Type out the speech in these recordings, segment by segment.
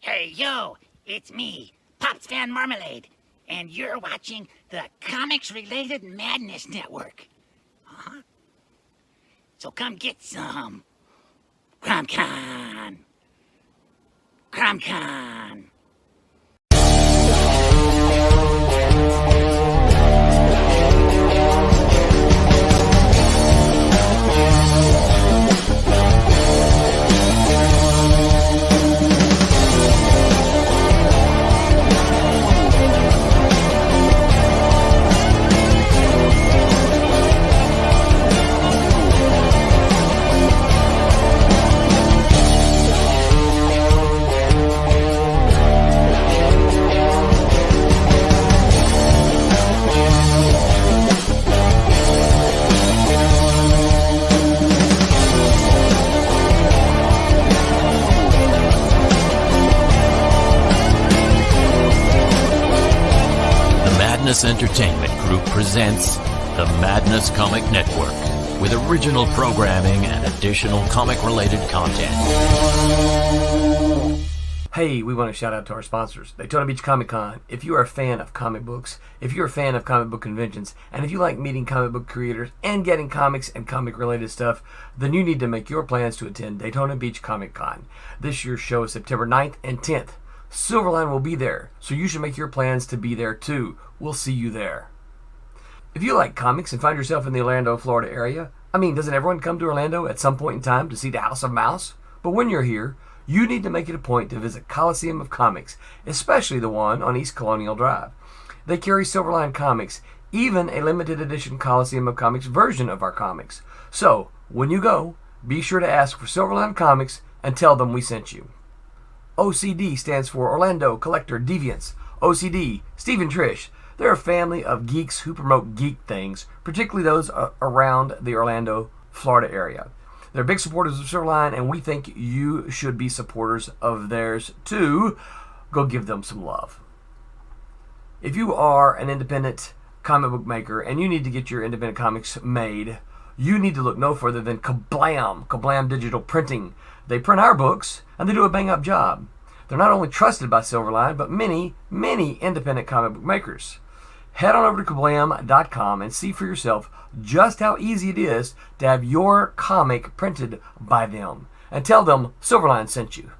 Hey, yo, it's me, Pops Van Marmalade, and you're watching the Comics-Related Madness Network. Huh? So come get some. CromCon. CromCon. Madness Entertainment Group presents the Madness Comic Network with original programming and additional comic-related content. Hey, we want to shout out to our sponsors, Daytona Beach Comic Con. If you are a fan of comic books, if you're a fan of comic book conventions, and if you like meeting comic book creators and getting comics and comic-related stuff, then you need to make your plans to attend Daytona Beach Comic Con. This year's show is September 9th and 10th. Silverline will be there, so you should make your plans to be there too. We'll see you there. If you like comics and find yourself in the Orlando, Florida area, doesn't everyone come to Orlando at some point in time to see the House of Mouse? But when you're here, you need to make it a point to visit Coliseum of Comics, especially the one on East Colonial Drive. They carry Silverline comics, even a limited edition Coliseum of Comics version of our comics. So, when you go, be sure to ask for Silverline Comics and tell them we sent you. OCD stands for Orlando Collector Deviants. OCD, Steve and Trish, they're a family of geeks who promote geek things, particularly those around the Orlando, Florida area. They're big supporters of Silverline, and we think you should be supporters of theirs too. Go give them some love. If you are an independent comic book maker and you need to get your independent comics made, you need to look no further than Kablam Digital Printing. They print our books, and they do a bang-up job. They're not only trusted by Silverline, but many, many independent comic book makers. Head on over to kablam.com and see for yourself just how easy it is to have your comic printed by them. And tell them Silverline sent you.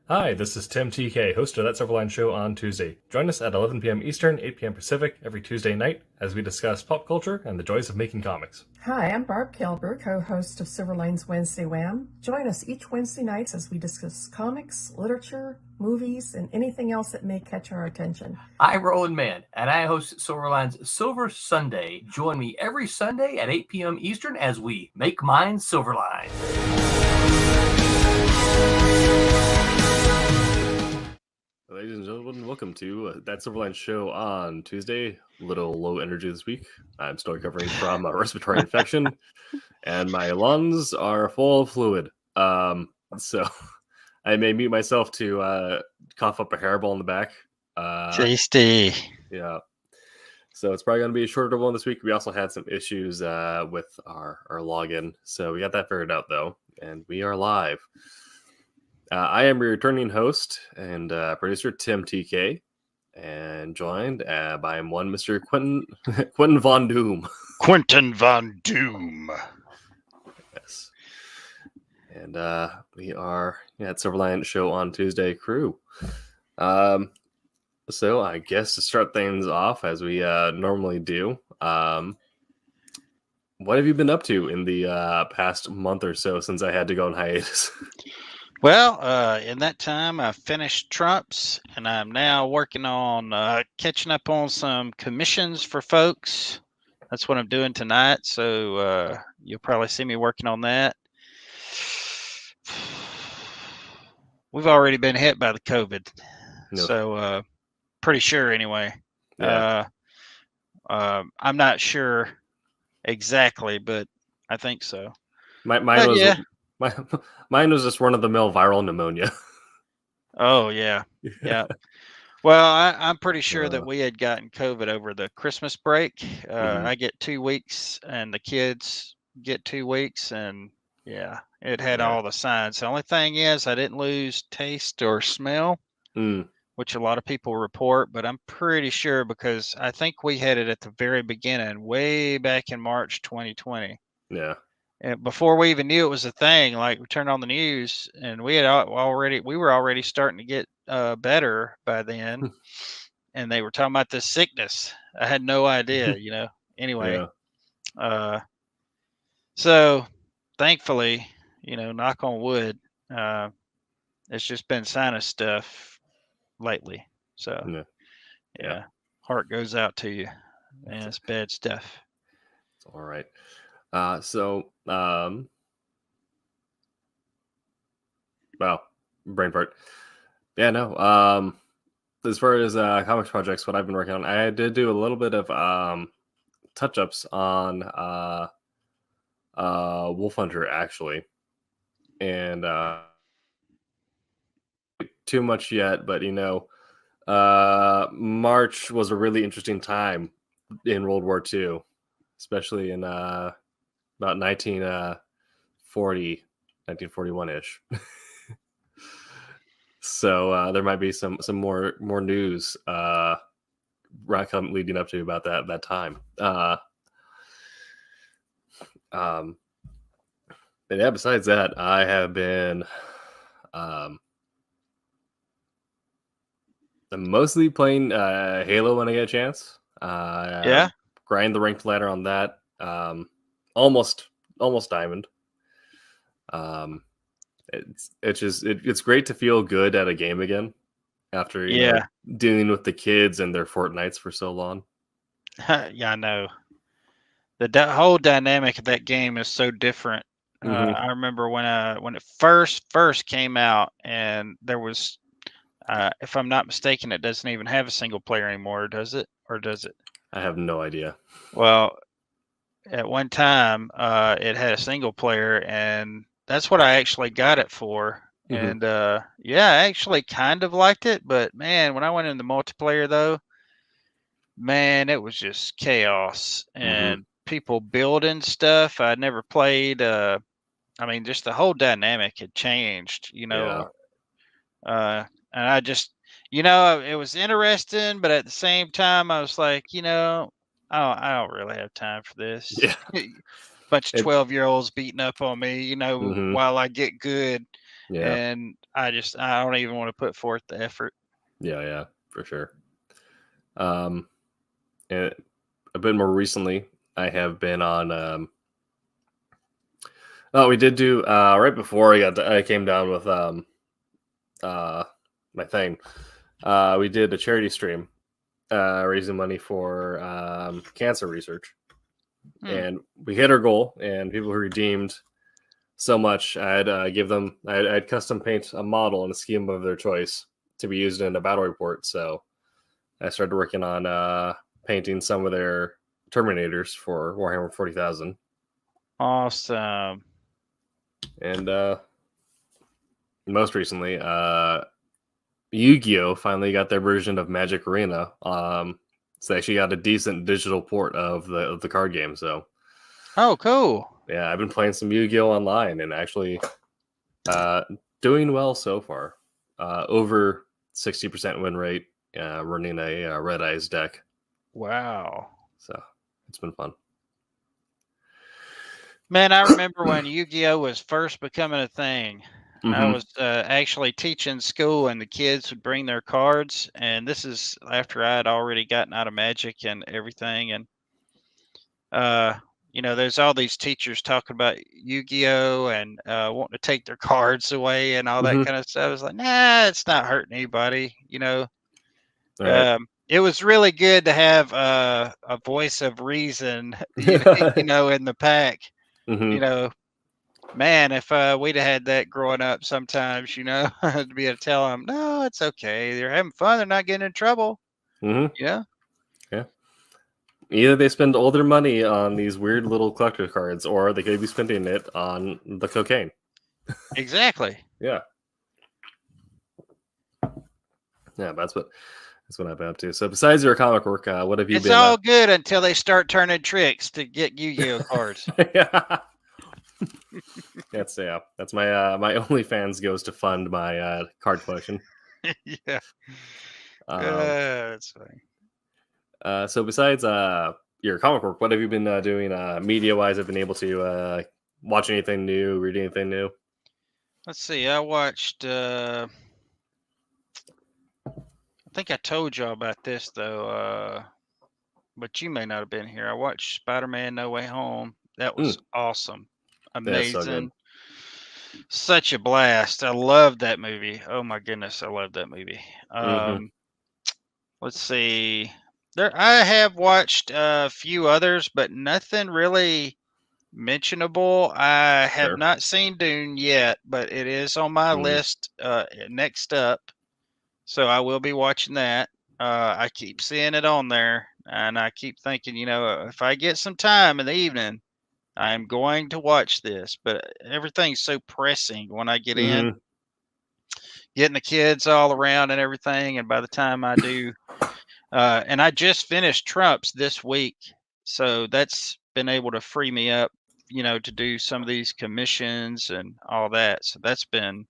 Hi, this is Tim TK, host of That Silverline Show on Tuesday. Join us at 11 p.m. Eastern, 8 p.m. Pacific every Tuesday night as we discuss pop culture and the joys of making comics. Hi, I'm Barb Kilber, co-host of Silverline's Wednesday Wham. Join us each Wednesday nights as we discuss comics, literature, movies, and anything else that may catch our attention. I'm Roland Mann, and I host Silverline's Silver Sunday. Join me every Sunday at 8 p.m. Eastern as we make mine Silverline. Ladies and gentlemen, welcome to That Silverline Show on Tuesday. A little low energy this week. I'm still recovering from a respiratory infection, and my lungs are full of fluid. So I may mute myself to cough up a hairball in the back. Tasty. Yeah. So it's probably going to be a shorter one this week. We also had some issues with our login. So we got that figured out, though, and we are live. I am your returning host and producer, Tim TK, and joined by one Mr. Quentin Von Doom. Quentin Von Doom. Yes. And we are at Silverline Show on Tuesday crew. So I guess to start things off, as we normally do, what have you been up to in the past month or so since I had to go on hiatus? Well, in that time, I finished Trumps, and I'm now working on catching up on some commissions for folks. That's what I'm doing tonight, so you'll probably see me working on that. We've already been hit by the COVID, so pretty sure anyway. Yeah. I'm not sure exactly, but I think so. Mine was just run-of-the-mill viral pneumonia. Oh, yeah. Yeah. Well, I'm pretty sure that we had gotten COVID over the Christmas break. I get 2 weeks, and the kids get 2 weeks, and Yeah, it had Yeah. all the signs. The only thing is, I didn't lose taste or smell, which a lot of people report, but I'm pretty sure because I think we had it at the very beginning, way back in March 2020. Yeah. And before we even knew it was a thing, like we turned on the news and we were already starting to get better by then. And they were talking about this sickness. I had no idea, Anyway, Yeah. so thankfully, knock on wood, it's just been sinus stuff lately. So yeah, heart goes out to you. Man, it's bad stuff. All right. Wow, brain fart. Yeah, no. As far as comics projects, what I've been working on, I did do a little bit of touch-ups on Wolf Hunter actually, and too much yet, but March was a really interesting time in World War II, especially in about 1941-ish. So there might be some more news leading up to about that time. And yeah, besides that, I have been mostly playing Halo when I get a chance. Grind the ranked ladder on that. Almost diamond. It's great to feel good at a game again after dealing with the kids and their Fortnites for so long. Yeah, I know. The whole dynamic of that game is so different. I remember when it first came out, and there was, if I'm not mistaken, it doesn't even have a single player anymore, does it? Or does it? I have no idea. Well, at one time, it had a single player, and that's what I actually got it for. And I actually kind of liked it, but man, when I went in the multiplayer though, man, it was just chaos and people building stuff I'd never played. Just the whole dynamic had changed, and I just, it was interesting, but at the same time, I was like, I don't really have time for this. Yeah. Bunch of 12-year-olds beating up on me, while I get good. Yeah. And I don't even want to put forth the effort. Yeah, for sure. And a bit more recently, I have been on. We did do right before I came down with my thing. We did a charity stream, raising money for cancer research, and we hit our goal. And people who redeemed so much, I'd custom paint a model and a scheme of their choice to be used in a battle report. So I started working on painting some of their Terminators for Warhammer 40,000. Awesome. And most recently, Yu-Gi-Oh! Finally got their version of Magic Arena. So they actually got a decent digital port of the card game. So, oh, cool. Yeah, I've been playing some Yu-Gi-Oh! Online and actually doing well so far. Over 60% win rate, running a Red Eyes deck. Wow. So it's been fun. Man, I remember when Yu-Gi-Oh! Was first becoming a thing. I was actually teaching school, and the kids would bring their cards. And this is after I had already gotten out of Magic and everything. And, there's all these teachers talking about Yu-Gi-Oh! And wanting to take their cards away and all that kind of stuff. I was like, nah, it's not hurting anybody, Right. It was really good to have a voice of reason, in the pack. Man, if we'd have had that growing up sometimes, to be able to tell them, no, it's okay. They're having fun. They're not getting in trouble. Yeah. Either they spend all their money on these weird little collector cards, or they could be spending it on the cocaine. Exactly. Yeah. Yeah, that's what I've been up to. So besides your comic work, what have you been? It's all good until they start turning tricks to get Yu-Gi-Oh! cards. Yeah. That's my my OnlyFans goes to fund my card collection. Yeah. That's funny. So besides your comic work, what have you been doing media wise? Have been able to watch anything new, read anything new? Let's see. I watched. I think I told y'all about this though, but you may not have been here. I watched Spider-Man: No Way Home. That was awesome, Yeah, so good. amazing, such a blast. I love that movie. Oh my goodness, I love that movie. Let's see. I have watched a few others, but nothing really mentionable. I have Sure. not seen Dune yet, but it is on my list next up. So I will be watching that. I keep seeing it on there, and I keep thinking, if I get some time in the evening, I'm going to watch this. But everything's so pressing when I get in, getting the kids all around and everything. And by the time I do, and I just finished Trump's this week, so that's been able to free me up, to do some of these commissions and all that. So that's been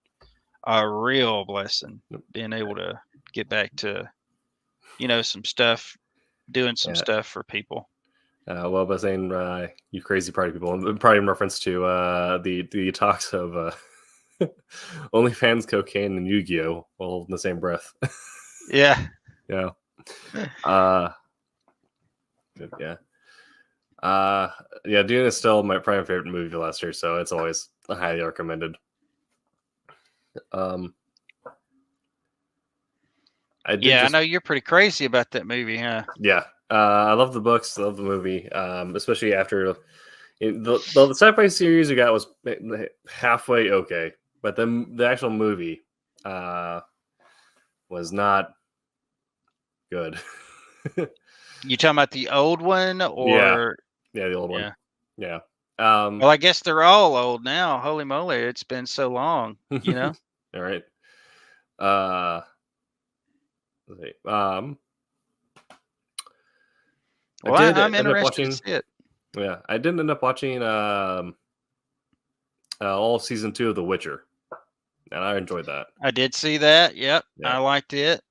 a real blessing, being able to get back to, some stuff, doing some stuff for people. Well, by saying you crazy party people, and probably in reference to the talks of OnlyFans, cocaine, and Yu-Gi-Oh! All in the same breath. Yeah. Yeah. Dune is still my probably favorite movie last year, so it's always highly recommended. I know you're pretty crazy about that movie, huh? Yeah, I love the books, love the movie, especially after the sci-fi series we got was halfway okay, but then the actual movie was not good. You talking about the old one, or the old one? Yeah. Well, I guess they're all old now. Holy moly, it's been so long. All right. Let's see. I'm interested to see it. Yeah, I didn't end up watching all season 2 of The Witcher, and I enjoyed that. I did see that. Yep, yeah. I liked it.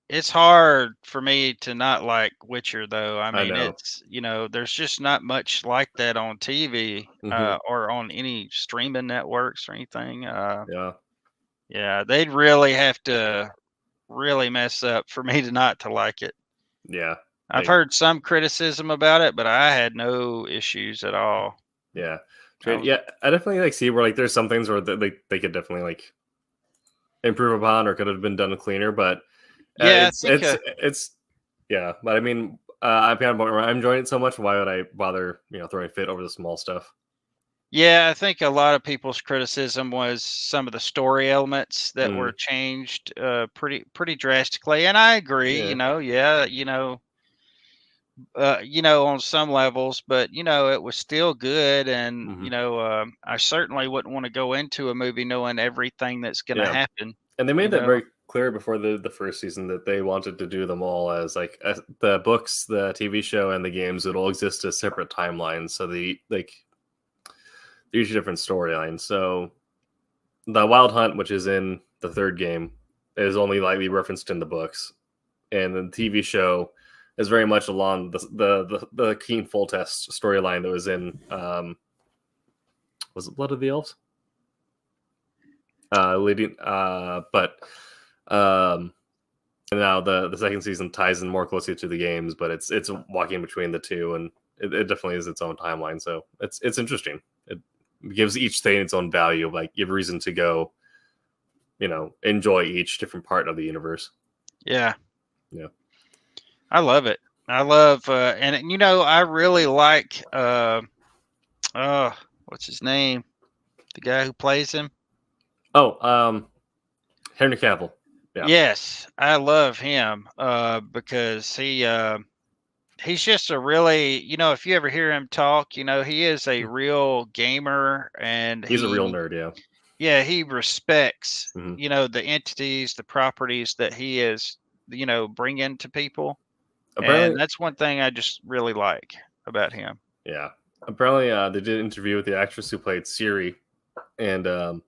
It's hard for me to not like Witcher, though. I mean, it's there's just not much like that on TV or on any streaming networks or anything. Yeah, they'd really have to really mess up for me not to like it. Yeah, I've heard some criticism about it, but I had no issues at all. Yeah, I definitely see where there's some things where they could definitely improve upon or could have been done cleaner, but but I mean, I'm enjoying it so much. Why would I bother, throwing a fit over the small stuff? Yeah, I think a lot of people's criticism was some of the story elements that were changed pretty drastically, and I agree. On some levels, but it was still good, and I certainly wouldn't want to go into a movie knowing everything that's going to happen. And they made that very clear before the first season that they wanted to do them all as the books, the TV show, and the games would all exist as separate timelines. So there's different storylines. So the Wild Hunt, which is in the third game, is only lightly referenced in the books, and the TV show is very much along the Keen Full Test storyline that was in was it Blood of the Elves? And now the second season ties in more closely to the games, but it's walking between the two, and it definitely is its own timeline. So it's interesting. It gives each thing its own value. You have reason to go, enjoy each different part of the universe. Yeah. I love it. I love, and I really like, what's his name? The guy who plays him. Oh, Henry Cavill. Yeah. Yes, I love him because he's just a really, if you ever hear him talk, he is a real gamer, and he's a real nerd. Yeah. Yeah, he respects, the entities, the properties that he is, bringing to people. Apparently, and that's one thing I just really like about him. Yeah. apparently they did an interview with the actress who played Siri, and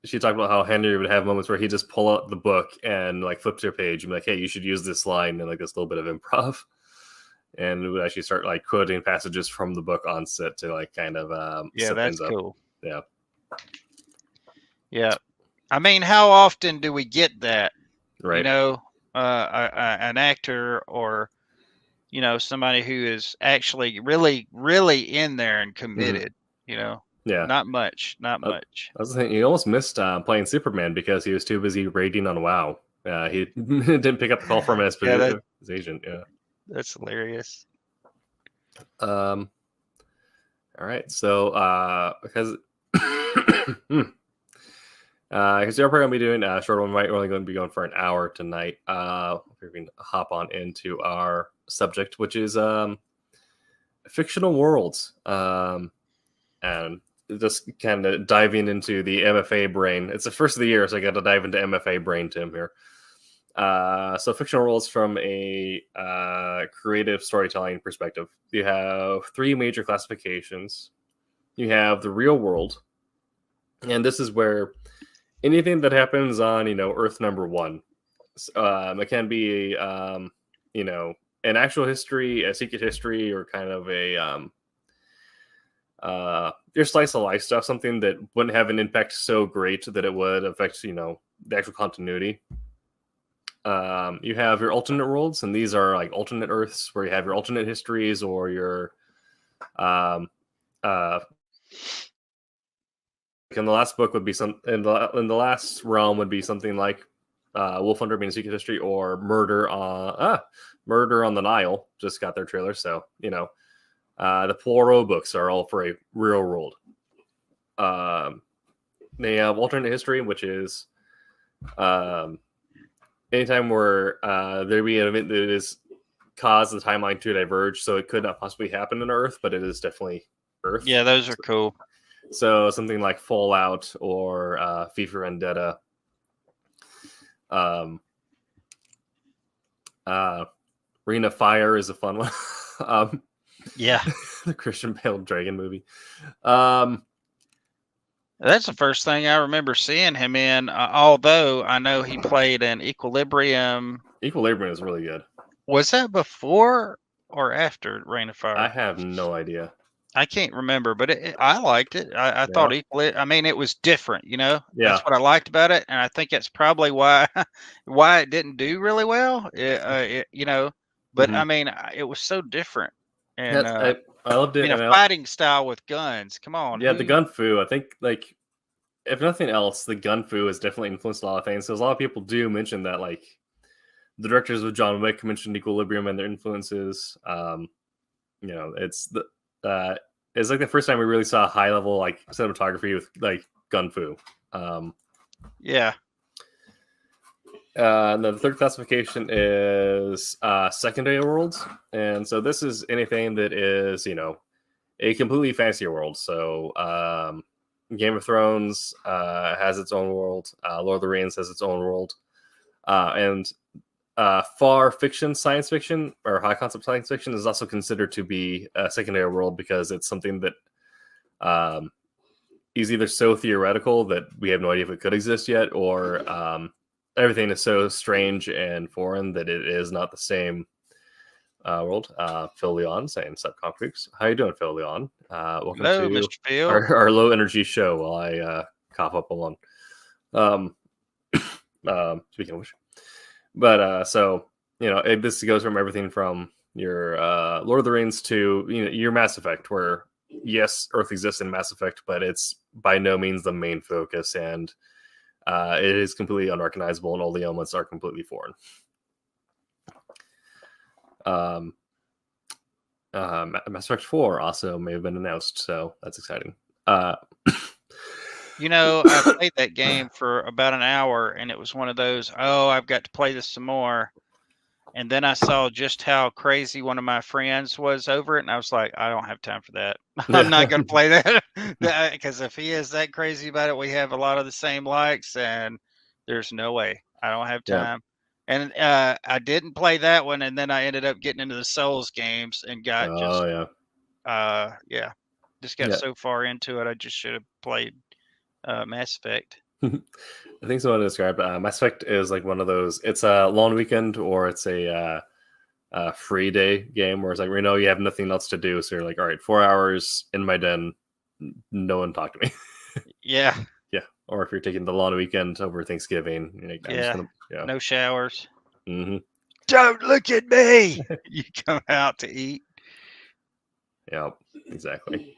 she talked about how Henry would have moments where he'd just pull out the book and like flip to a page and be like, hey, you should use this line, and like this little bit of improv. And it would actually start like quoting passages from the book on set to like kind of set that's things up. cool. Yeah. Yeah. I mean, how often do we get that? Right. You know, an actor or, you know, somebody who is actually really, really in there and committed, you know? Yeah. Not much. Not much. I was thinking he almost missed playing Superman because he was too busy raiding on WoW. He didn't pick up the call from his agent. Yeah. That's hilarious. All right. So because because we're going to be doing a short one, we're only going to be going for an hour tonight. We're going to hop on into our subject, which is fictional worlds, and just kind of diving into the MFA brain. It's the first of the year, so I got to dive into MFA brain, Tim, here. So fictional worlds from a creative storytelling perspective. You have 3 major classifications. You have the real world, and this is where anything that happens on, Earth number 1, it can be, an actual history, a secret history, or kind of a your slice of life stuff, something that wouldn't have an impact so great that it would affect, the actual continuity. You have your alternate worlds, and these are like alternate Earths where you have your alternate histories, or your in the last book would be in the last realm would be something like Wolf Hunter being a secret history, or Murder on the Nile just got their trailer, so the Poirot books are all for a real world. They have alternate history, which is anytime where there be an event that is caused the timeline to diverge, so it could not possibly happen in Earth, but it is definitely Earth. Yeah, those are cool. So something like Fallout or V for Vendetta. Ring of Fire is a fun one. Yeah. The Christian Bale Dragon movie. That's the first thing I remember seeing him in, although I know he played in Equilibrium. Equilibrium is really good. Was that before or after Reign of Fire? I have no idea. I can't remember, but I liked it. I thought it was different, Yeah. That's what I liked about it, and I think that's probably why it didn't do really well. But I mean, it was so different. And I loved it. Fighting style with guns. Come on. Yeah, the gun fu. I think, like, if nothing else, the gun fu has definitely influenced a lot of things. So a lot of people do mention that, like, the directors of John Wick mentioned Equilibrium and their influences. It's like the first time we really saw high level like cinematography with like gun fu. Yeah. And the third classification is secondary worlds, and so this is anything that is a completely fantasy world. So Game of Thrones has its own world. Lord of the Rings has its own world, and far fiction, science fiction, or high concept science fiction is also considered to be a secondary world because it's something that is either so theoretical that we have no idea if it could exist yet, or everything is so strange and foreign that it is not the same world. Phil Leon saying sup Concreeks. How you doing, Phil Leon? Welcome Hello, to Mr. Phil. our low energy show while I cough up alone. Speaking of which. But so this goes from everything from your Lord of the Rings to your Mass Effect, where yes, Earth exists in Mass Effect, but it's by no means the main focus, and it is completely unrecognizable, and all the elements are completely foreign. Mass Effect 4 also may have been announced, so that's exciting. I played that game for about an hour, and it was one of those, I've got to play this some more. And then I saw just how crazy one of my friends was over it, and I was like, I don't have time for that. I'm not going to play that, because if he is that crazy about it, we have a lot of the same likes, and there's no way. I don't have time. And I didn't play that one, and then I ended up getting into the Souls games and got Oh yeah. just got Yeah. so far into it. I just should have played Mass Effect. I think someone described Mass Effect is like one of those. It's a long weekend or it's a free day game where it's like, you have nothing else to do, so you're like, all right, 4 hours in my den, no one talk to me. Yeah, Yeah. Or if you're taking the long weekend over Thanksgiving, you're like, I'm just yeah. gonna No showers. hmm Don't look at me. You come out to eat. Yeah, exactly.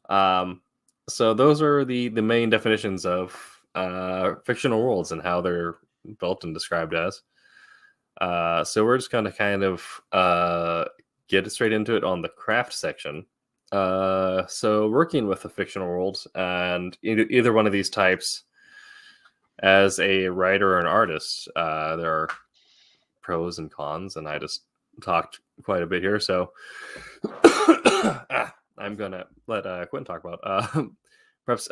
So those are the main definitions of fictional worlds and how they're built and described as. So we're just gonna kind of get straight into it on the craft section. So working with a fictional world and either one of these types as a writer or an artist, there are pros and cons, and I just talked quite a bit here, so I'm gonna let Quentin talk about perhaps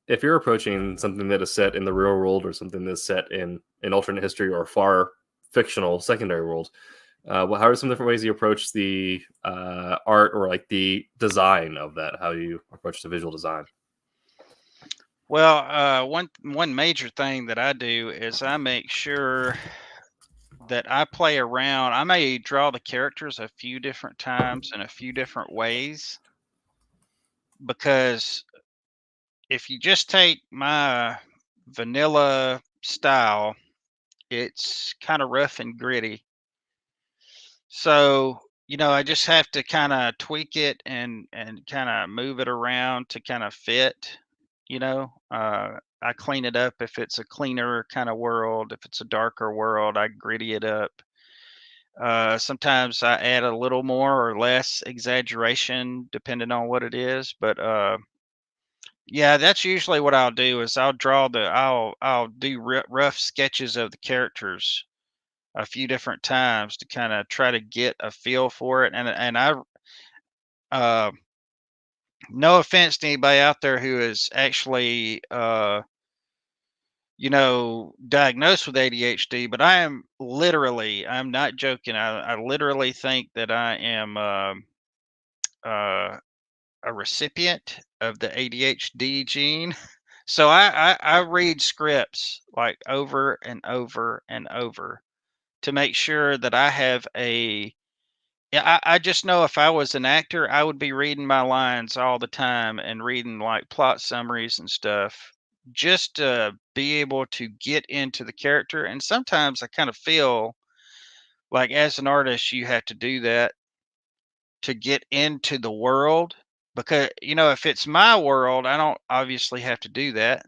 if you're approaching something that is set in the real world or something that's set in an alternate history or far fictional secondary world. How are some different ways you approach the art or like the design of that? How you approach the visual design? Well, one major thing that I do is I make sure that I play around. I may draw the characters a few different times in a few different ways, because if you just take my vanilla style, it's kind of rough and gritty. So, I just have to kind of tweak it and kind of move it around to kind of fit, I clean it up if it's a cleaner kind of world. If it's a darker world, I gritty it up. Sometimes I add a little more or less exaggeration depending on what it is, but yeah, that's usually what I'll do is I'll do rough sketches of the characters a few different times to kind of try to get a feel for it. And I uh no offense to anybody out there who is actually diagnosed with ADHD, but I'm not joking. I literally think that I am uh a recipient of the ADHD gene. So I read scripts like over and over and over to make sure that I have a yeah, I just know if I was an actor, I would be reading my lines all the time and reading like plot summaries and stuff just to be able to get into the character. And sometimes I kind of feel like as an artist, you have to do that to get into the world because, if it's my world, I don't obviously have to do that.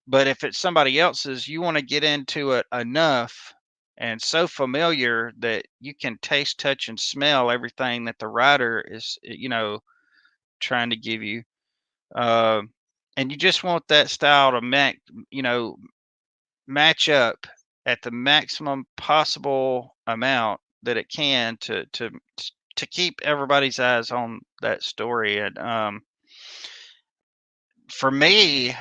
But if it's somebody else's, you want to get into it enough and so familiar that you can taste, touch, and smell everything that the writer is, trying to give you. Uh, and you just want that style to match up at the maximum possible amount that it can to keep everybody's eyes on that story. And for me,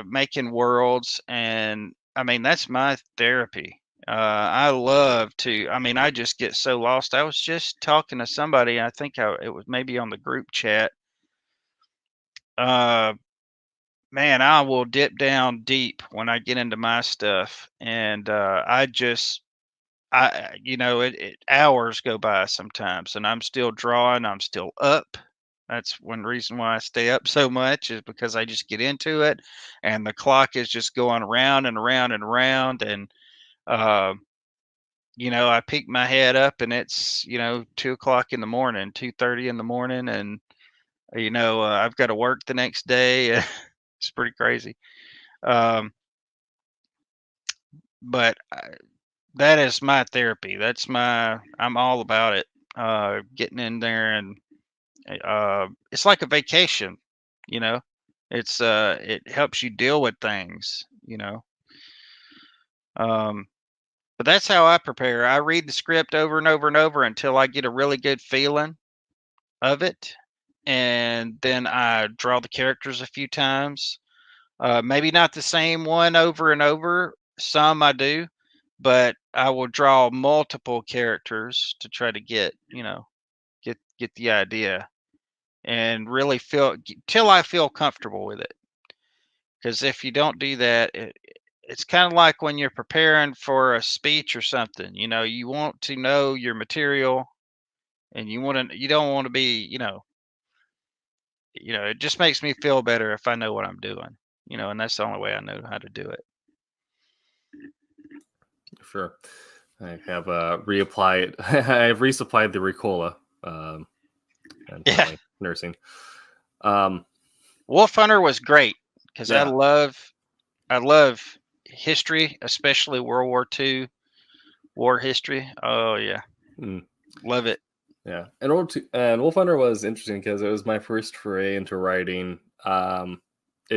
making worlds, and I mean that's my therapy. I love to. I mean, I just get so lost. I was just talking to somebody. I think it was maybe on the group chat. Uh, Man, I will dip down deep when I get into my stuff, and hours go by sometimes, and I'm still drawing. I'm still up. That's one reason why I stay up so much is because I just get into it, and the clock is just going around and around and around, and uh, I peek my head up, and it's 2 o'clock in the morning, 2:30 in the morning, and I've got to work the next day. It's pretty crazy, um, but that is my therapy. I'm all about it. Getting in there and it's like a vacation, you know. It helps you deal with things. Um, but that's how I prepare. I read the script over and over and over until I get a really good feeling of it, and then I draw the characters a few times. Maybe not the same one over and over. Some I do, but I will draw multiple characters to try to get get the idea and really feel till I feel comfortable with it. Because if you don't do that, it's kind of like when you're preparing for a speech or something. You want to know your material, and you don't want to be, it just makes me feel better if I know what I'm doing, and that's the only way I know how to do it. Sure. I have reapplied. I've resupplied the Ricola. And Yeah. nursing. Wolf Hunter was great because Yeah. I love history, especially World War II war history. Oh yeah, love it. Yeah, and Wolf Hunter was interesting because it was my first foray into writing a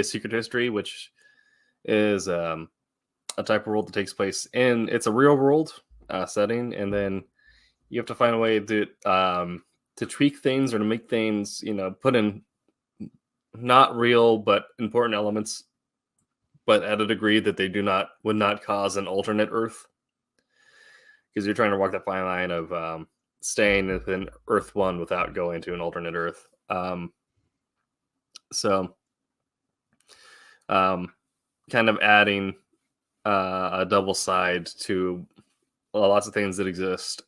secret history, which is a type of world that takes place in it's a real world setting, and then you have to find a way to tweak things or to make things, put in not real but important elements, but at a degree that they would not cause an alternate Earth, because you're trying to walk that fine line of staying within Earth 1 without going to an alternate Earth. Kind of adding a double side to lots of things that exist.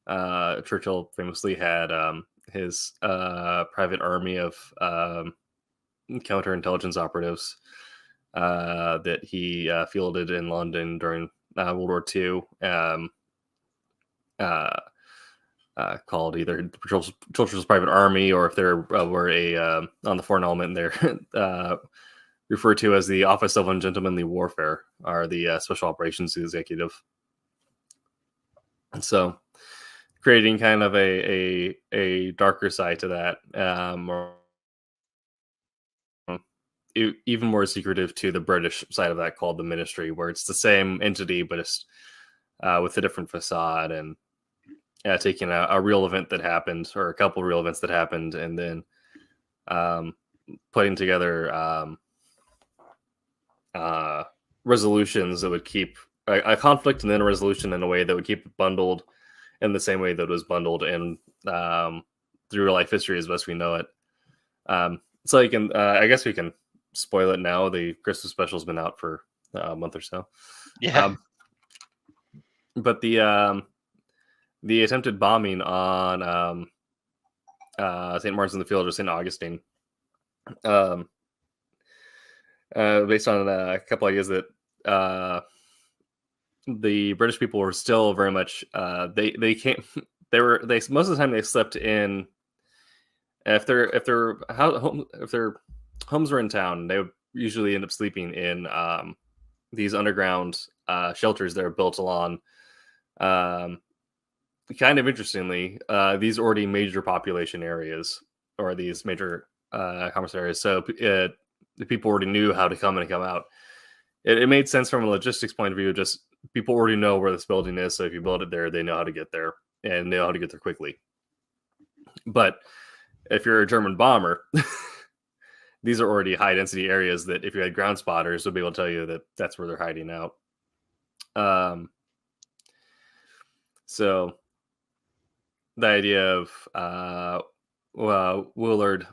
Churchill famously had his private army of counterintelligence operatives that he fielded in London during World War II, called either Churchill's Private Army, or if there were on the foreign element, they're referred to as the Office of Ungentlemanly Warfare, are the Special Operations Executive. And so creating kind of a darker side to that, or even more secretive to the British side of that, called the Ministry, where it's the same entity, but it's with a different facade, and taking a real event that happened, or a couple of real events that happened, and then putting together resolutions that would keep a conflict and then a resolution in a way that would keep it bundled in the same way that it was bundled in through real life history as best we know it. So you can, I guess we can spoil it now. The Christmas special has been out for a month or so. Yeah. But the attempted bombing on St. Martin's in the Fields or St. Augustine, based on a couple ideas that the British people were still very much they most of the time they slept in, if their homes were in town, they would usually end up sleeping in these underground shelters that are built along. Kind of interestingly, these already major population areas, or these major commerce areas, so the people already knew how to come in and come out. It made sense from a logistics point of view. Just people already know where this building is, so if you build it there, they know how to get there, and they know how to get there quickly. But if you're a German bomber, these are already high density areas that if you had ground spotters, would be able to tell you that that's where they're hiding out. So the idea of Willard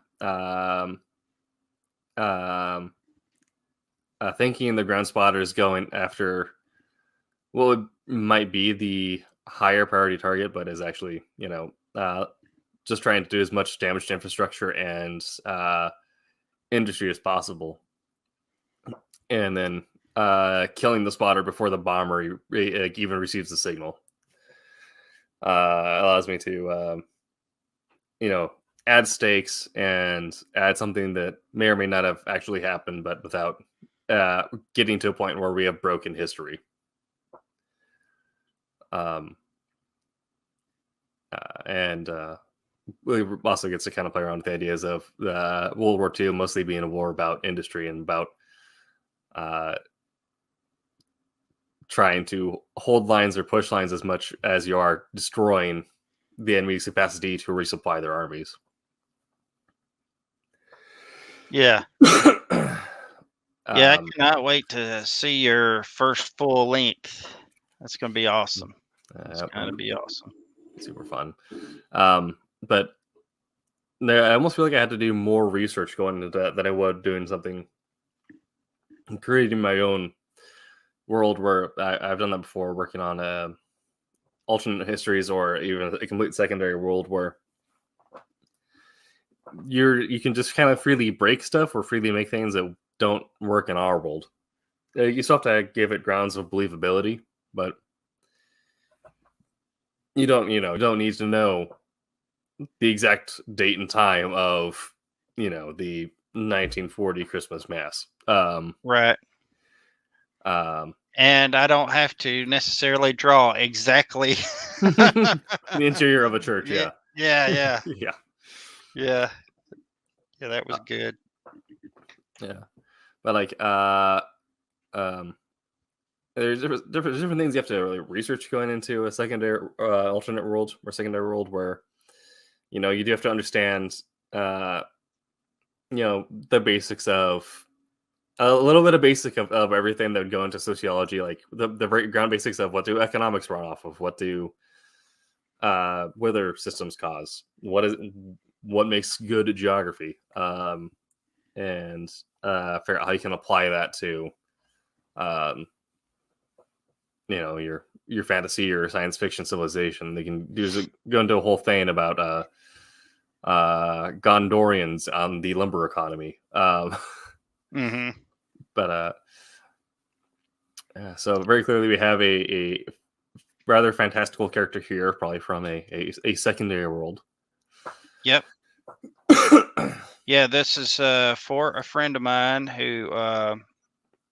thinking the ground spotters going after what might be the higher priority target, but is actually, just trying to do as much damage to infrastructure and industry as possible, and then killing the spotter before the bomber even receives the signal, allows me to add stakes and add something that may or may not have actually happened, but without getting to a point where we have broken history. And we also gets to kind of play around with the ideas of World War II mostly being a war about industry and about trying to hold lines or push lines as much as you are destroying the enemy's capacity to resupply their armies. Yeah. Yeah, I cannot wait to see your first full length. That's going to be awesome. It's going to be awesome. Super fun. But I almost feel like I had to do more research going into that than I would doing something, creating my own world where I've done that before, working on alternate histories or even a complete secondary world where you can just kind of freely break stuff or freely make things that don't work in our world. You still have to give it grounds of believability, but you don't need to know the exact date and time of the 1940 Christmas Mass. Right. And I don't have to necessarily draw exactly the interior of a church. Yeah. Yeah. Yeah. That was good. Yeah. But like, there's different things you have to really research going into a secondary alternate world or secondary world where you do have to understand the basics of a little bit of basic of everything that would go into sociology, like the very ground basics of what do economics run off of, what do weather systems cause, what makes good geography, and figure out how you can apply that to your fantasy or science fiction civilization. They can go into a whole thing about Gondorians on the lumber economy. But so very clearly we have a rather fantastical character here, probably from a secondary world. Yep. Yeah, this is for a friend of mine who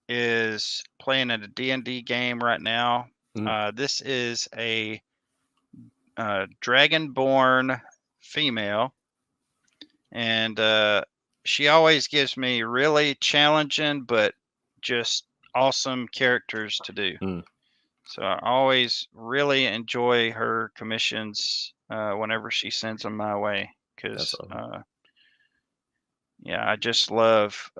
is playing at a D&D game right now. This is a dragonborn female, and she always gives me really challenging but just awesome characters to do. So I always really enjoy her commissions whenever she sends them my way, because I just love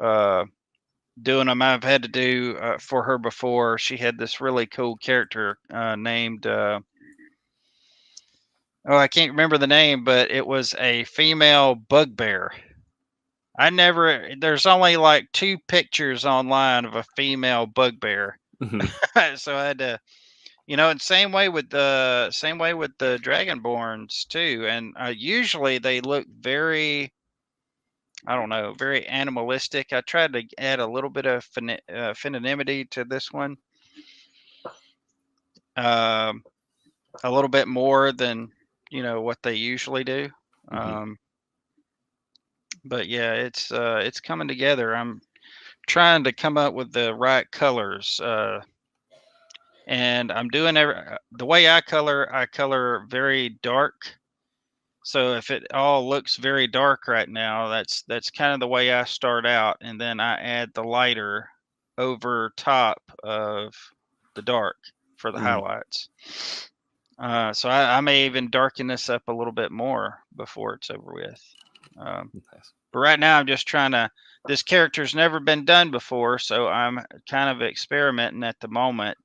doing them. I've had to do for her before. She had this really cool character named I can't remember the name, but it was a female bugbear. There's only like 2 pictures online of a female bugbear. So I had to, and same way with the dragonborns too. And usually they look very, I don't know, very animalistic. I tried to add a little bit of femininity to this one. A little bit more than, what they usually do. But yeah, it's coming together. I'm trying to come up with the right colors. And I'm doing the way I color very dark. So if it all looks very dark right now, that's kind of the way I start out, and then I add the lighter over top of the dark for the highlights. So I may even darken this up a little bit more before it's over with. But right now I'm just this character's never been done before, so I'm kind of experimenting at the moment,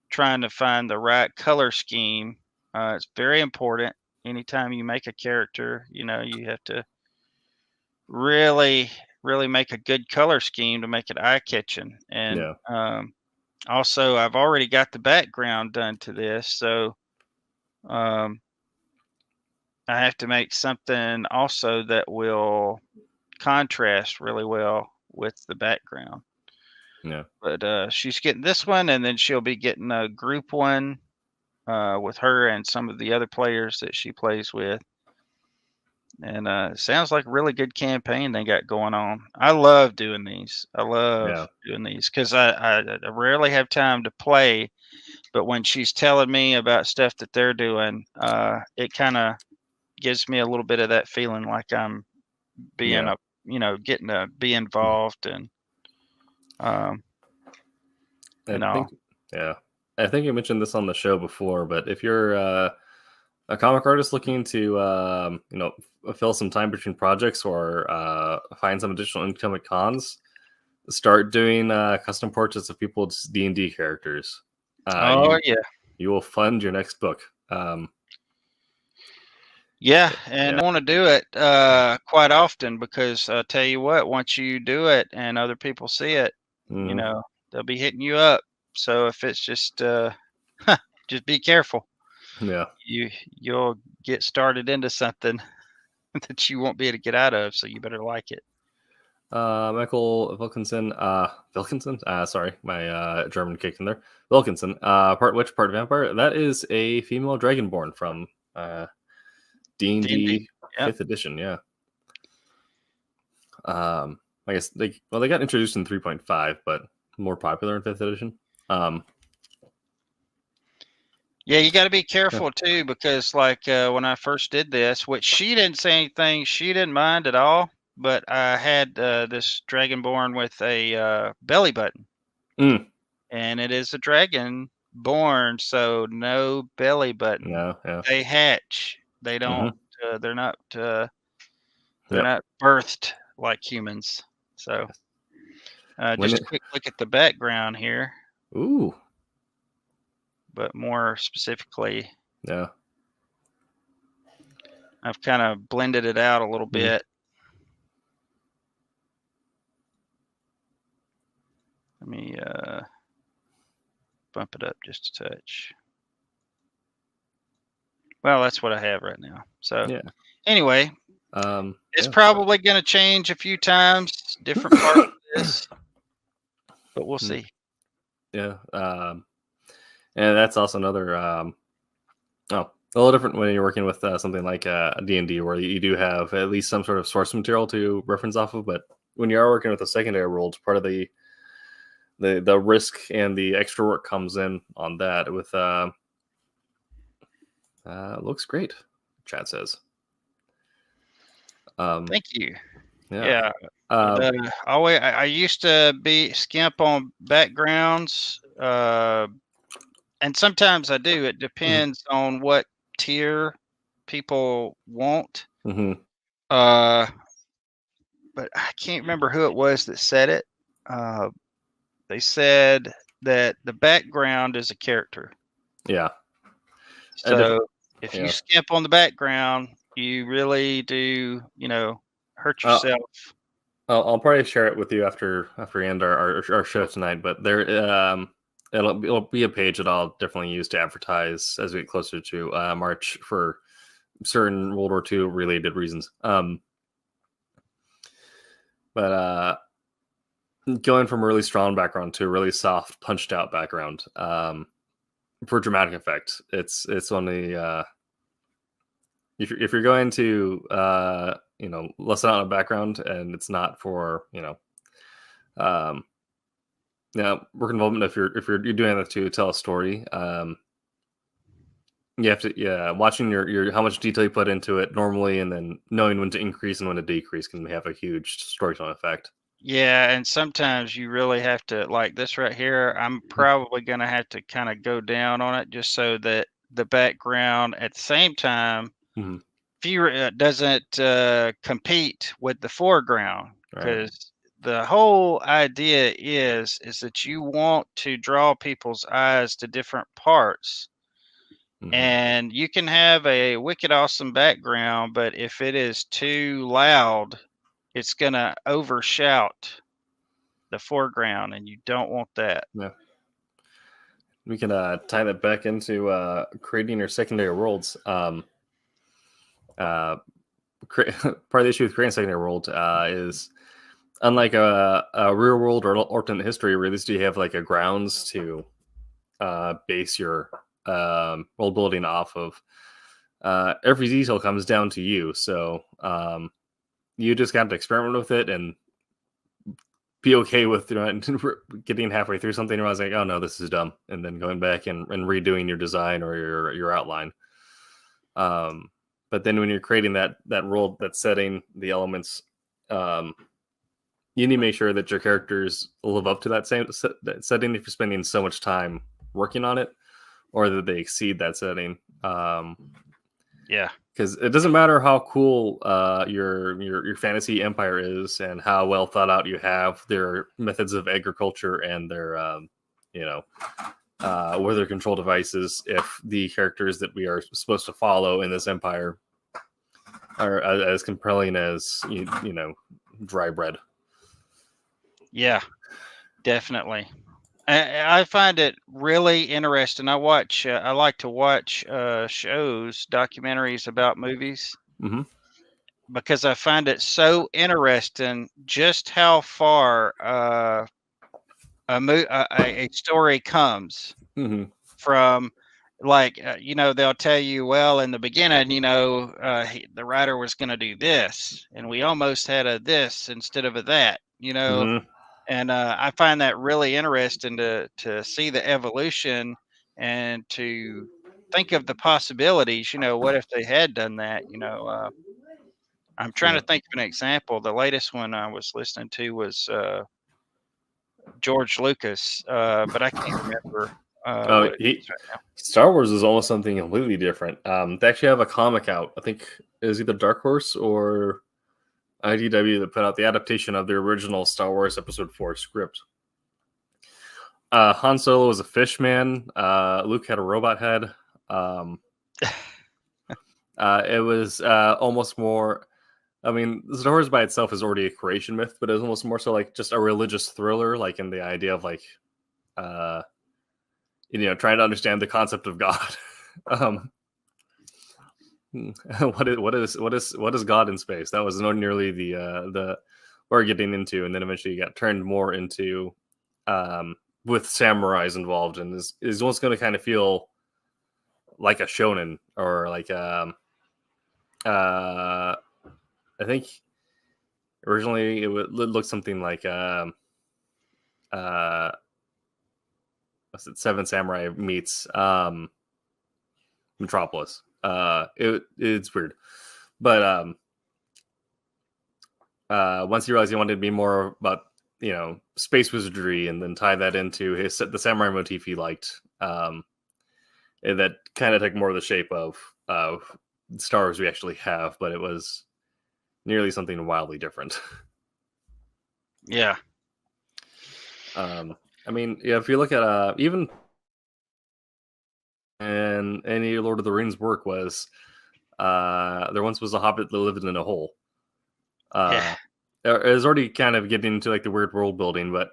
trying to find the right color scheme. It's very important. Anytime you make a character, you have to really, really make a good color scheme to make it eye-catching. And also, I've already got the background done to this, so I have to make something also that will contrast really well with the background. Yeah. But she's getting this one, and then she'll be getting a group one with her and some of the other players that she plays with. And it sounds like a really good campaign they got going on. I love doing these. I love doing these because I rarely have time to play. But when she's telling me about stuff that they're doing, it kind of gives me a little bit of that feeling like I'm being getting to be involved and I think you mentioned this on the show before, but if you're a comic artist looking to fill some time between projects or find some additional income at cons, start doing custom portraits of people's D&D characters. Yeah. You will fund your next book. Yeah, and Yeah. I want to do it quite often because I tell you what, once you do it and other people see it, you know, they'll be hitting you up. So if it's just just be careful. Yeah. You'll get started into something that you won't be able to get out of, so you better like it. Michael Wilkinson, sorry, my German kicked in there. Wilkinson, part witch, part vampire. That is a female dragonborn from D&D 5th edition. Yeah. I guess they got introduced in 3.5, but more popular in 5th edition. Yeah, you got to be careful too, because like when I first did this, which she didn't say anything, she didn't mind at all. But I had this dragonborn with a belly button, and it is a dragon born, so no belly button. No, yeah. They hatch. They don't. They're not. They're not birthed like humans. So, just a quick look at the background here. Ooh. But more specifically, yeah, I've kind of blended it out a little bit. Let me bump it up just a touch. Well, that's what I have right now. So anyway, it's probably going to change a few times, different parts of this, but we'll see. Yeah. And that's also another, a little different when you're working with something like D&D, where you do have at least some sort of source material to reference off of. But when you are working with the secondary worlds, part of the risk and the extra work comes in on that with looks great, Chad says. Thank you. Yeah. I used to be skimp on backgrounds, and sometimes I do. It depends on what tier people want. But I can't remember who it was that said it. They said that the background is a character. Yeah. So if you skimp on the background, you really do, hurt yourself. I'll probably share it with you after we end our show tonight. But there, it'll be a page that I'll definitely use to advertise as we get closer to March for certain World War II related reasons. But going from a really strong background to a really soft, punched out background for dramatic effect, it's one of the if you're going to lessen out a background and it's not for work involvement, if you're doing that to tell a story, you have to watching your how much detail you put into it normally, and then knowing when to increase and when to decrease can have a huge storytelling effect. Yeah, and sometimes you really have to, like this right here, I'm probably going to have to kind of go down on it just so that the background at the same time doesn't compete with the foreground, because the whole idea is that you want to draw people's eyes to different parts. And you can have a wicked awesome background, but if it is too loud, it's going to overshout the foreground, and you don't want that. Yeah. We can tie that back into creating your secondary worlds. Part of the issue with creating secondary world is, unlike a real world or alternate history, where at least you have like a grounds to base your world building off of, every detail comes down to you. So you just got to experiment with it and be okay with getting halfway through something and realizing, oh no, this is dumb, and then going back and redoing your design or your outline. But then when you're creating that world, that setting, the elements, you need to make sure that your characters live up to that setting if you're spending so much time working on it, or that they exceed that setting. Yeah. Because it doesn't matter how cool your fantasy empire is and how well thought out you have their methods of agriculture and their weather control devices. If the characters that we are supposed to follow in this empire are as compelling as you know, dry bread. Yeah, definitely. I find it really interesting. I like to watch shows, documentaries about movies, Mhm. because I find it so interesting just how far a story comes Mhm. from. Like, they'll tell you, well, in the beginning, the writer was going to do this, and we almost had a this instead of a that, Mhm. and I find that really interesting to see the evolution and to think of the possibilities. What if they had done that? I'm trying Yeah. to think of an example. The latest one I was listening to was George Lucas, but I can't remember Oh, what it is right now. Star Wars is almost something completely different. They actually have a comic out. I think it was either Dark Horse or IDW that put out the adaptation of the original Star Wars Episode 4 script. Han Solo was a fish man. Luke had a robot head. It was almost more. I mean, Star Wars by itself is already a creation myth, but it was almost more so like just a religious thriller, like in the idea of like, trying to understand the concept of God. What is God in space? That was not nearly the we're getting into, and then eventually got turned more into with samurais involved, and is almost going to kind of feel like a shonen or like I think originally it would look something like what's it, Seven Samurai meets Metropolis. It's weird, but once he realized he wanted to be more about space wizardry and then tie that into the samurai motif he liked, and that kind of took more of the shape of Star Wars we actually have, but it was nearly something wildly different. Yeah. I mean, yeah, if you look at even and any Lord of the Rings work was there once was a hobbit that lived in a hole. Yeah. It was already kind of getting into like the weird world building, but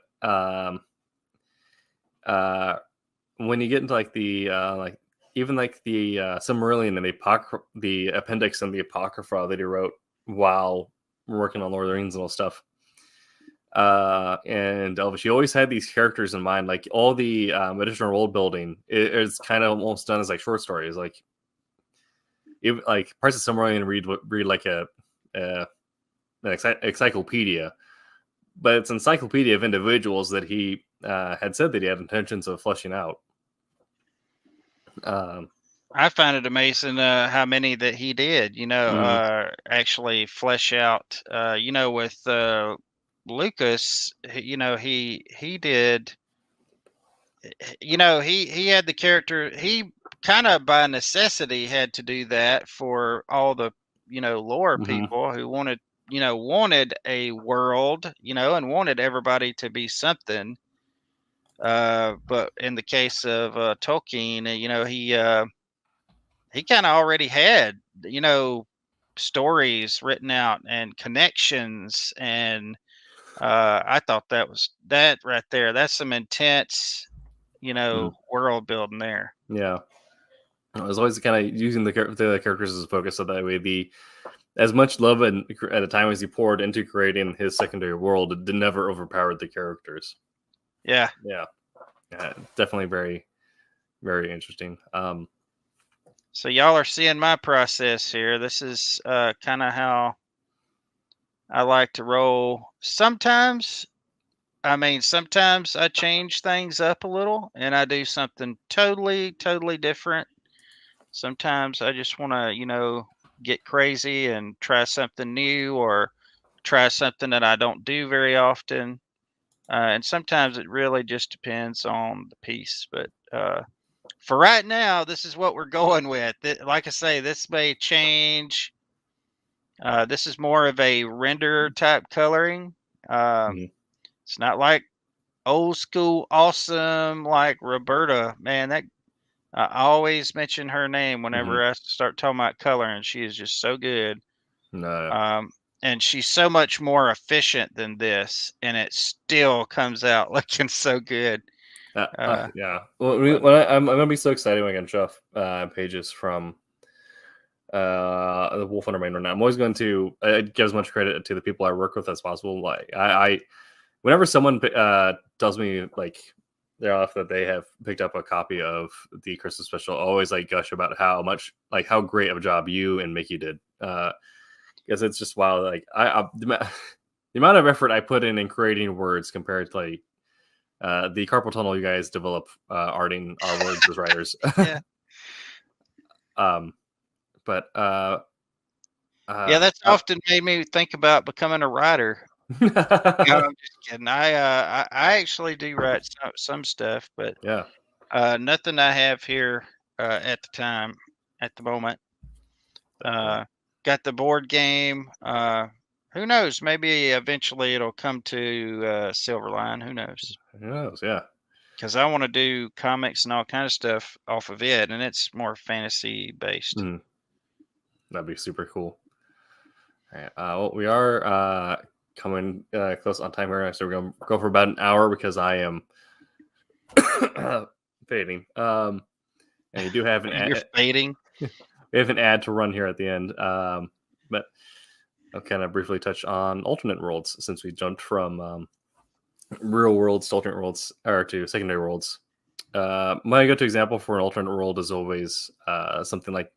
when you get into like the like even like the Silmarillion and the appendix and the Apocrypha that he wrote while working on Lord of the Rings and all stuff, and Elvish, he always had these characters in mind. Like all the additional world building is kind of almost done as like short stories. Like even like parts of Silmarillion read like an encyclopedia, but it's an encyclopedia of individuals that he had said that he had intentions of fleshing out. I find it amazing how many that he did, actually flesh out. With Lucas, he did. He had the character. He kind of by necessity had to do that for all the lore people who wanted a world, and wanted everybody to be something. But in the case of Tolkien, he kind of already had stories written out and connections, and I thought that right there, that's some intense world building there. Yeah, I was always kind of using the characters as a focus, so that way as much love and at a time as he poured into creating his secondary world, it never overpowered the characters. Yeah, definitely very, very interesting. So y'all are seeing my process here. This is kind of how I like to roll. Sometimes I change things up a little and I do something totally, totally different. Sometimes I just want to, get crazy and try something new or try something that I don't do very often. And sometimes it really just depends on the piece. But for right now, this is what we're going with. Like I say, this may change. This is more of a render type coloring. Mhm. It's not like old school awesome like Roberta. Man, that I always mention her name whenever I start talking about coloring. She is just so good. No. And she's so much more efficient than this, and it still comes out looking so good. Yeah. Well, I'm gonna be so excited when I can show off pages from the Wolf Under Main right now. I'm always going to give as much credit to the people I work with as possible. Like I whenever someone tells me like they're off that they have picked up a copy of the Christmas special, I always like gush about how much like how great of a job you and Mickey did. Because it's just wild. Like the amount of effort I put in creating words compared to like the carpal tunnel you guys develop arting our words as writers. Yeah. But Yeah, that's often made me think about becoming a writer. No, I'm just kidding. I actually do write some stuff, but yeah. nothing I have here at the moment. Got the board game. Who knows? Maybe eventually it'll come to Silverline. Who knows? Who knows? Yeah. Because I want to do comics and all kind of stuff off of it, and it's more fantasy based. That'd be super cool. All right. Well, we are coming close on time here, so we're gonna go for about an hour because I am fading. And you do have an ad. You're fading. We have an ad to run here at the end. But I'll kind of briefly touch on alternate worlds since we jumped from real worlds to alternate worlds or to secondary worlds. My go-to example for an alternate world is always something like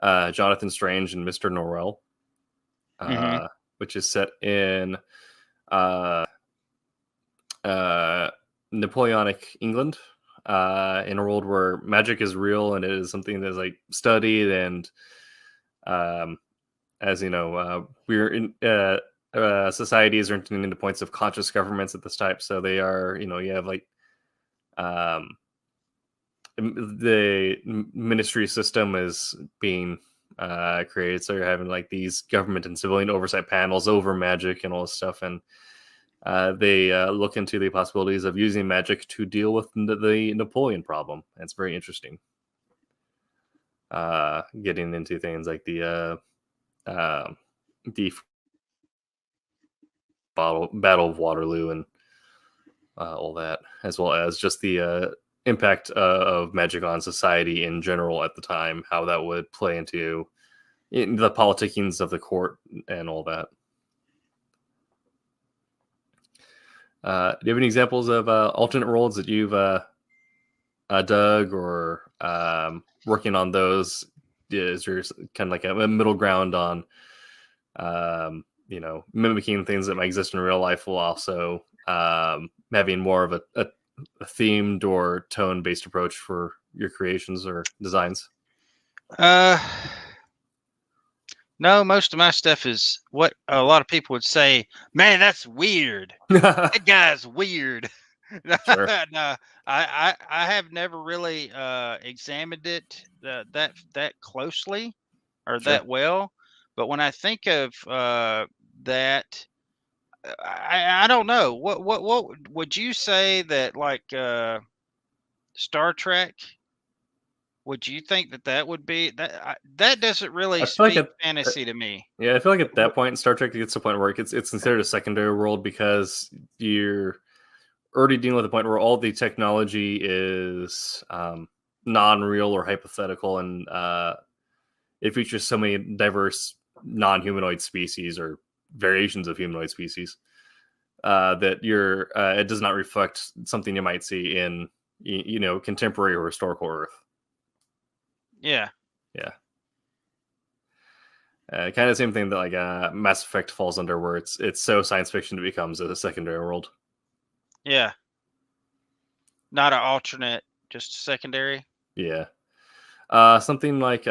Jonathan Strange and Mr. Norrell, which is set in Napoleonic England, in a world where magic is real and it is something that is like studied and as you know, we're in societies are entering into points of conscious governments at this type. So they are, you know, you have like the ministry system is being created. So you're having like these government and civilian oversight panels over magic and all this stuff. And they look into the possibilities of using magic to deal with the Napoleon problem. It's very interesting. Getting into things like the Battle of Waterloo and all that, as well as just the impact of magic on society in general at the time, how that would play into the politickings of the court and all that. Do you have any examples of alternate worlds that you've dug or working on those? Is there kind of like a middle ground on you know, mimicking things that might exist in real life while also having more of a themed or tone-based approach for your creations or designs? No, most of my stuff is what a lot of people would say, man, that's weird. That guy's weird. Sure. No, I have never really examined it that closely or Sure. that well. But when I think of that, I don't know. What would you say that like Star Trek? Would you think that would be that? That doesn't really I feel like speak fantasy to me. Yeah, I feel like at that point, Star Trek gets to a point where it's considered a secondary world because you're already dealing with a point where all the technology is non-real or hypothetical, and it features so many diverse non-humanoid species or variations of humanoid species that it does not reflect something you might see in you know, contemporary or historical Earth. Yeah. Yeah. Kind of the same thing that like Mass Effect falls under, where it's so science fiction it becomes a secondary world. Yeah. Not an alternate, just secondary. Yeah. Something like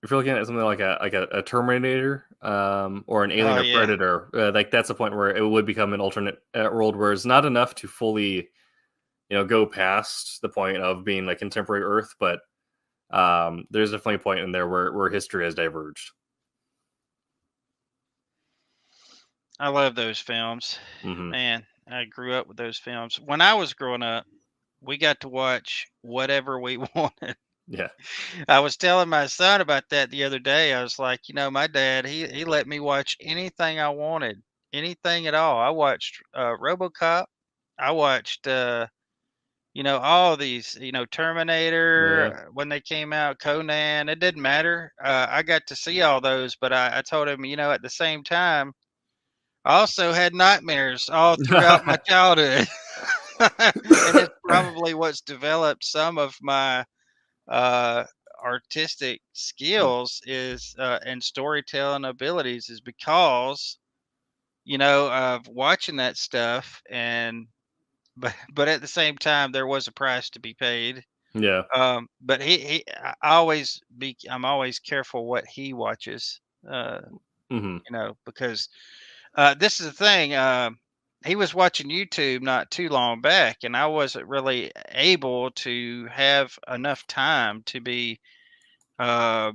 if you're looking at something like a Terminator, or an Alien Oh or yeah. Predator, like that's a point where it would become an alternate world, where it's not enough to fully, go past the point of being like contemporary Earth, but there's definitely a point in there where history has diverged. I love those films. Hmm. Man, I grew up with those films. When I was growing up, we got to watch whatever we wanted. Yeah. I was telling my son about that the other day. I was like, my dad, he let me watch anything I wanted, anything at all. I watched RoboCop. I watched all these, Yeah. Terminator when they came out, Conan. It didn't matter. I got to see all those, but I told him, at the same time, I also had nightmares all throughout my childhood. And it's probably what's developed some of my uh, artistic skills is and storytelling abilities is because of watching that stuff. And but at the same time there was a price to be paid. Yeah. But I'm always careful what he watches, Hmm. because this is the thing. He was watching YouTube not too long back, and I wasn't really able to have enough time to be uh,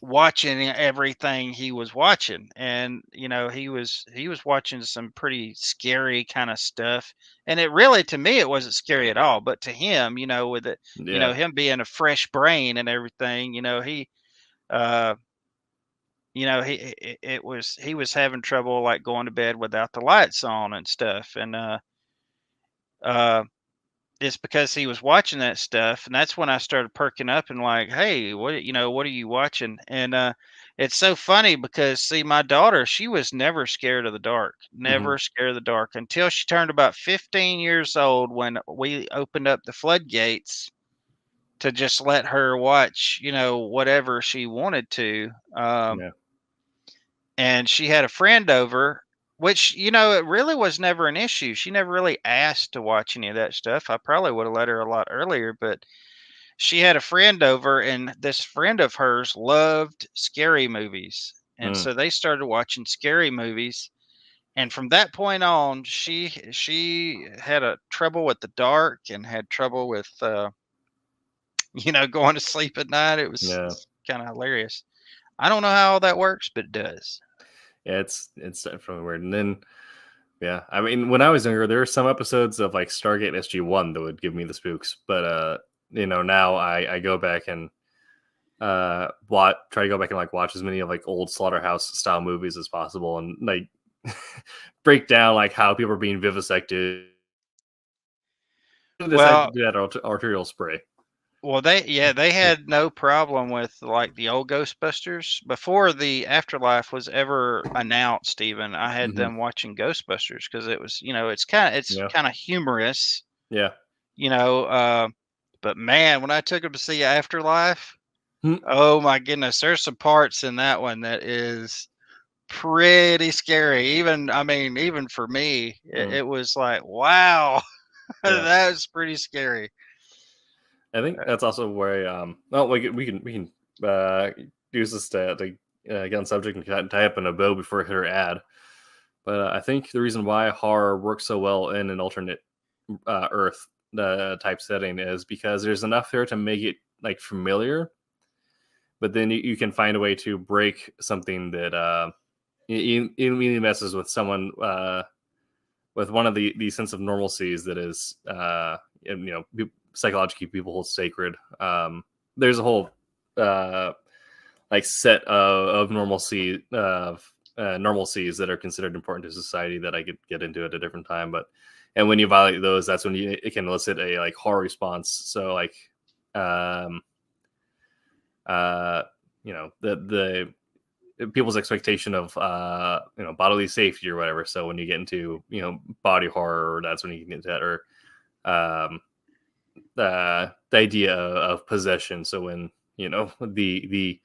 watching everything he was watching. And he was watching some pretty scary kind of stuff. And it really, to me, it wasn't scary at all. But to him, with it, Yeah. him being a fresh brain and everything, he. Uh, he was having trouble like going to bed without the lights on and stuff. And uh it's because he was watching that stuff. And that's when I started perking up and like, hey, what are you watching? And it's so funny because, see, my daughter, she was never scared of the dark, Hmm. never scared of the dark until she turned about 15 years old, when we opened up the floodgates to just let her watch whatever she wanted to. Yeah. And she had a friend over, which it really was never an issue. She never really asked to watch any of that stuff. I probably would have let her a lot earlier, but she had a friend over, and this friend of hers loved scary movies. And Mm. so they started watching scary movies. And from that point on, she had a trouble with the dark and had trouble with going to sleep at night. It was Yeah. kind of hilarious. I don't know how all that works, but it does. Yeah. It's definitely weird. And then, yeah, I mean, when I was younger, there were some episodes of like Stargate SG-1 that would give me the spooks, but now I go back and try to go back and like watch as many of like old slaughterhouse style movies as possible, and like break down like how people are being vivisected. Decide to Well, do that arterial spray. Well, they had no problem with like the old Ghostbusters before the Afterlife was ever announced. Even I had Hmm. them watching Ghostbusters because it was, it's Yeah. kind of humorous, Yeah. you know. But man, when I took them to see Afterlife, Hmm. oh my goodness, there's some parts in that one that is pretty scary. Even for me, it, Mm. it was like, wow, Yeah. that was pretty scary. I think that's also where well, we can use this to get on subject and tie up in a bow before I hit our ad. But I think the reason why horror works so well in an alternate Earth type setting is because there's enough there to make it like familiar, but then you can find a way to break something that immediately messes with someone with one of the sense of normalcies that is psychologically people hold sacred. There's a whole like set of normalcy of normalcies that are considered important to society that I could get into at a different time. But and when you violate those, that's when it can elicit a like horror response. So like um uh the people's expectation of bodily safety or whatever. So when you get into body horror, that's when you can get into that, or um the idea of possession. So when the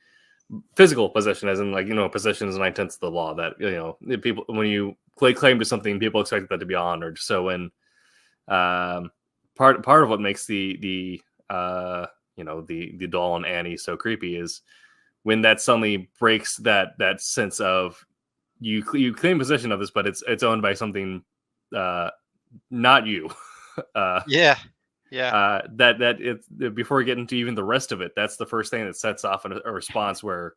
physical possession, as in like possession is 9/10 of the law, that the people, when you lay claim to something, people expect that to be honored. So when part of what makes the doll and Annie so creepy is when that suddenly breaks that sense of you claim possession of this, but it's owned by something not you. Yeah. That it's before we get into even the rest of it, that's the first thing that sets off a response where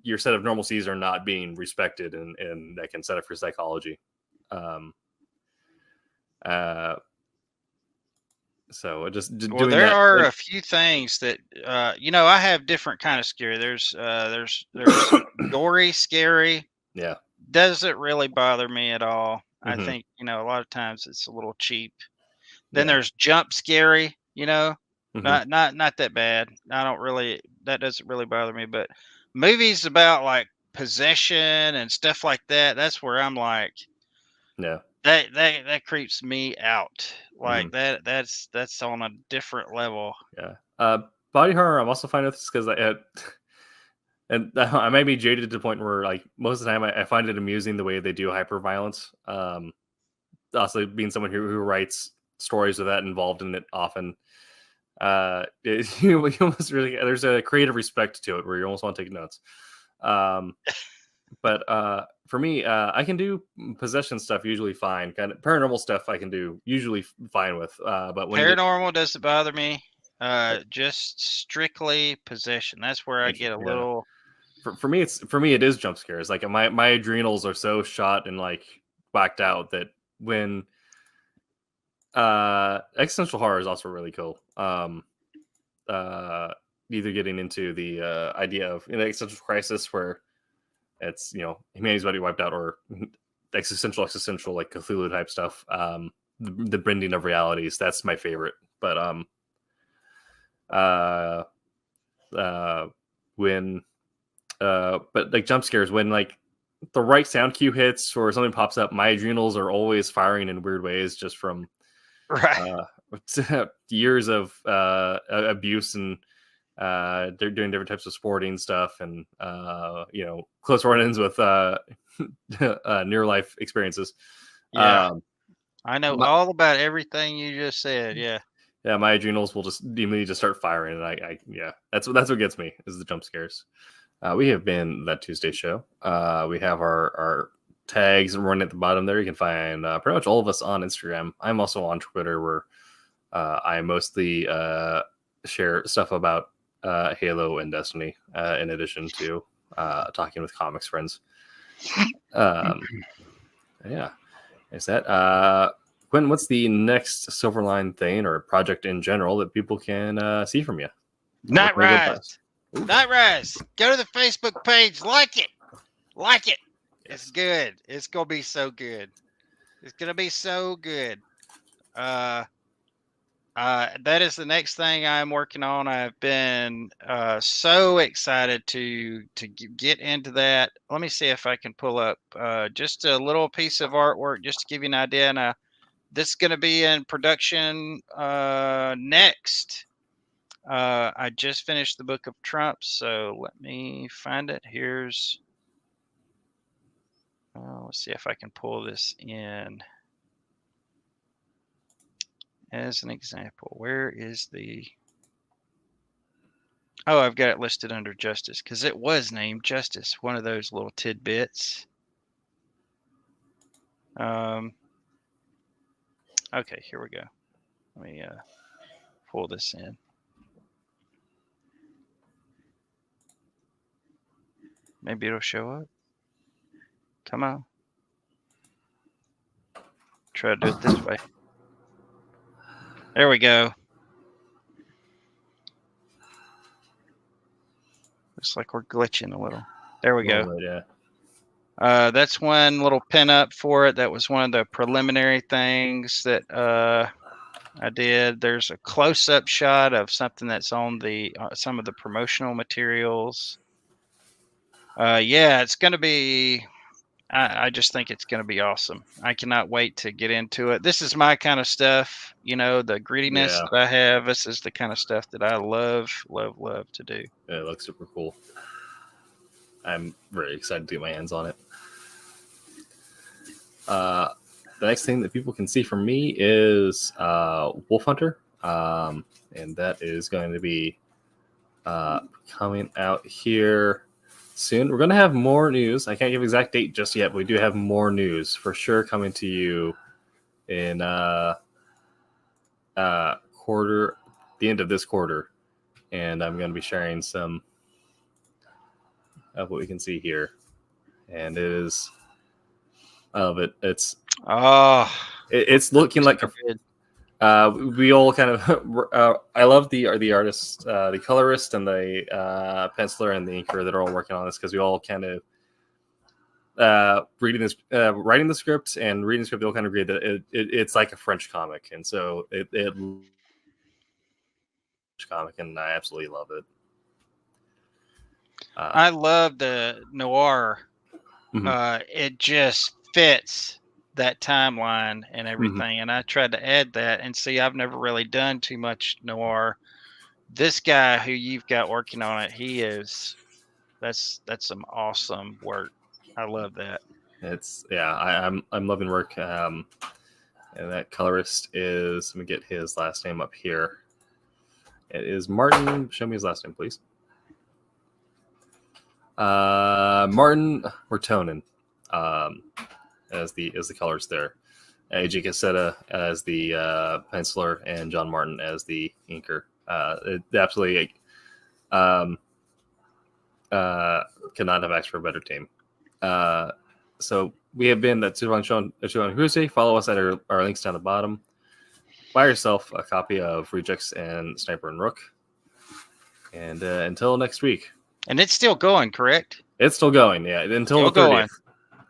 your set of normalcies are not being respected, and that can set up your psychology. So just doing there that, are like, a few things that I have different kind of scary. There's gory, scary. yeah, Doesn't really bother me at all. I Mhm. think a lot of times it's a little cheap. Then yeah, there's jump scary. Mhm. Not that bad. That doesn't really bother me. But movies about like possession and stuff like that, that's where I'm like, yeah, that creeps me out. Mhm. Like that's on a different level. yeah. Body horror, I'm also fine with this because and I may be jaded to the point where, like, most of the time I find it amusing the way they do hyper violence. Also being someone who writes stories with that involved in it often, you almost really, there's a creative respect to it where you almost want to take notes. But for me, I can do possession stuff usually fine. Kind of paranormal stuff I can do usually fine with. But when it, Paranormal doesn't bother me. Just strictly possession. That's where I get a yeah, little. for me it is jump scares. Like my adrenals are so shot and like whacked out that when existential horror is also really cool. Either getting into the idea of an existential crisis where it's humanity's about to be wiped out, or existential like Cthulhu type stuff. The bending of realities, that's my favorite. But when but like jump scares, when like the right sound cue hits or something pops up, my adrenals are always firing in weird ways, just from Right. years of abuse, and they're doing different types of sporting stuff, and close run-ins with near life experiences. Yeah. Um, I know my, all about everything you just said. Yeah. yeah, my adrenals will just immediately just start firing, and I yeah, that's what gets me is the jump scares. We have been That Tuesday Show. We have our tags running at the bottom there. You can find pretty much all of us on Instagram. I'm also on Twitter, where I mostly share stuff about Halo and Destiny, in addition to talking with comics friends. Yeah, is that Quentin? What's the next Silverline thing or project in general that people can see from you? Night Where can they go Rise. past? Night Rise. Go to the Facebook page. Like it. Like it. Yes. It's good. It's gonna be so good. It's gonna be so good. That is the next thing I'm working on. I've been so excited to get into that. Let me see if I can pull up just a little piece of artwork just to give you an idea. Now, this is going to be in production next. I just finished the Book of Trump, so let me find it. Here's. Let's see if I can pull this in. As an example, where is the... Oh, I've got it listed under Justice because it was named Justice, one of those little tidbits. Okay, here we go. Let me pull this in. Maybe it'll show up. Come on. Try to do it this way. There we go. Looks like we're glitching a little. There we go. Yeah. That's one little pin up for it. That was one of the preliminary things that I did. There's a close up shot of something that's on the some of the promotional materials. Yeah, it's going to be... I just think it's going to be awesome. I cannot wait to get into it. This is my kind of stuff, the greediness that I have. This is the kind of stuff that I love to do. Yeah, it looks super cool. I'm very excited to get my hands on it. The next thing that people can see from me is Wolf Hunter, and that is going to be coming out here soon. We're going to have more news. I can't give exact date just yet, but we do have more news for sure coming to you in the end of this quarter. And I'm going to be sharing some of what we can see here. And it is it's looking like we all kind of I love the artist, the colorist, and the penciler and the inker that are all working on this, because we all kind of writing the script and reading the script. They all kind of agree that it's like a French comic, and so it comic, and I absolutely love it. I love the noir. Mhm. It just fits that timeline and everything. And I tried to add that, and see, I've never really done too much noir. This guy who you've got working on it, that's some awesome work. I love that. I'm loving work. And that colorist is, let me get his last name up here. It is Martin. Show me his last name, please. Martin Mertonen, as the colorist there. AJ Cassetta as the penciler, and John Martin as the inker. It absolutely could not have asked for a better team. So we have been at Silverline Show on Tuesday. Follow us at our links down the bottom. Buy yourself a copy of Rejects and Sniper and Rook. And until next week. And it's still going, correct? It's still going, yeah. Until Still the 30th. going.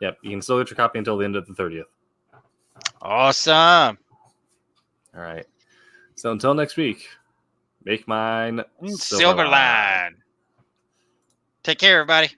Yep, you can still get your copy until the end of the 30th. Awesome. All right. So until next week, make mine Silverline. Take care, everybody.